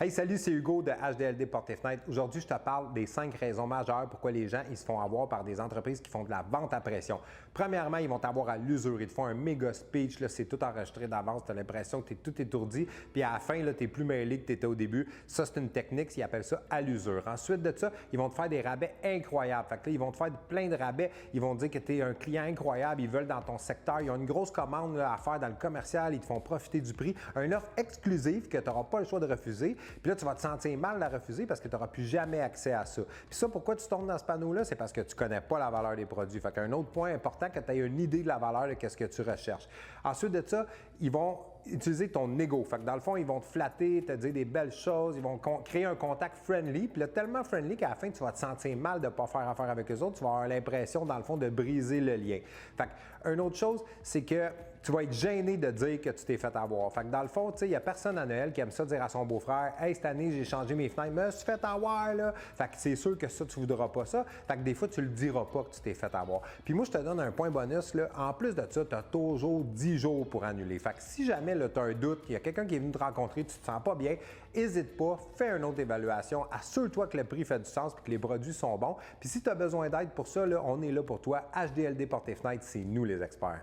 Hey, salut, c'est Hugo de HDLD Portes et Fenêtres. Aujourd'hui, je te parle des 5 raisons majeures pourquoi les gens ils se font avoir par des entreprises qui font de la vente à pression. Premièrement, ils vont t'avoir à l'usure. Ils te font un méga speech, c'est tout enregistré d'avance, tu as l'impression que tu es tout étourdi, puis à la fin, tu es plus mêlé que tu étais au début. Ça, c'est une technique, ils appellent ça à l'usure. Ensuite de ça, ils vont te faire des rabais incroyables. Fait que là, ils vont te faire plein de rabais, ils vont te dire que tu es un client incroyable, ils veulent dans ton secteur, ils ont une grosse commande à faire dans le commercial, ils te font profiter du prix, une offre exclusive que tu n'auras pas le choix de refuser. Puis là, tu vas te sentir mal de la refuser parce que tu n'auras plus jamais accès à ça. Puis ça, pourquoi tu tombes dans ce panneau-là? C'est parce que tu ne connais pas la valeur des produits. Fait qu'un autre point important, que tu aies une idée de la valeur de ce que tu recherches. Ensuite de ça, ils vont utiliser ton ego. Fait que dans le fond, ils vont te flatter, te dire des belles choses, ils vont créer un contact friendly. Puis là, tellement friendly qu'à la fin, tu vas te sentir mal de ne pas faire affaire avec eux autres. Tu vas avoir l'impression, dans le fond, de briser le lien. Fait que, une autre chose, c'est que tu vas être gêné de dire que tu t'es fait avoir. Fait que dans le fond, tu sais, il n'y a personne à Noël qui aime ça dire à son beau-frère « Hey, cette année, j'ai changé mes fenêtres, mais je me suis fait avoir, là. » Fait que c'est sûr que ça, tu ne voudras pas ça. Fait que des fois, tu ne le diras pas que tu t'es fait avoir. Puis moi, je te donne un point bonus, là. En plus de ça, tu as toujours 10 jours pour annuler. Fait que si jamais tu as un doute, il y a quelqu'un qui est venu te rencontrer, tu ne te sens pas bien, n'hésite pas, fais une autre évaluation, assure-toi que le prix fait du sens et que les produits sont bons. Puis si tu as besoin d'aide pour ça, là, on est là pour toi. HDLD Portes et Fenêtres, c'est nous les experts.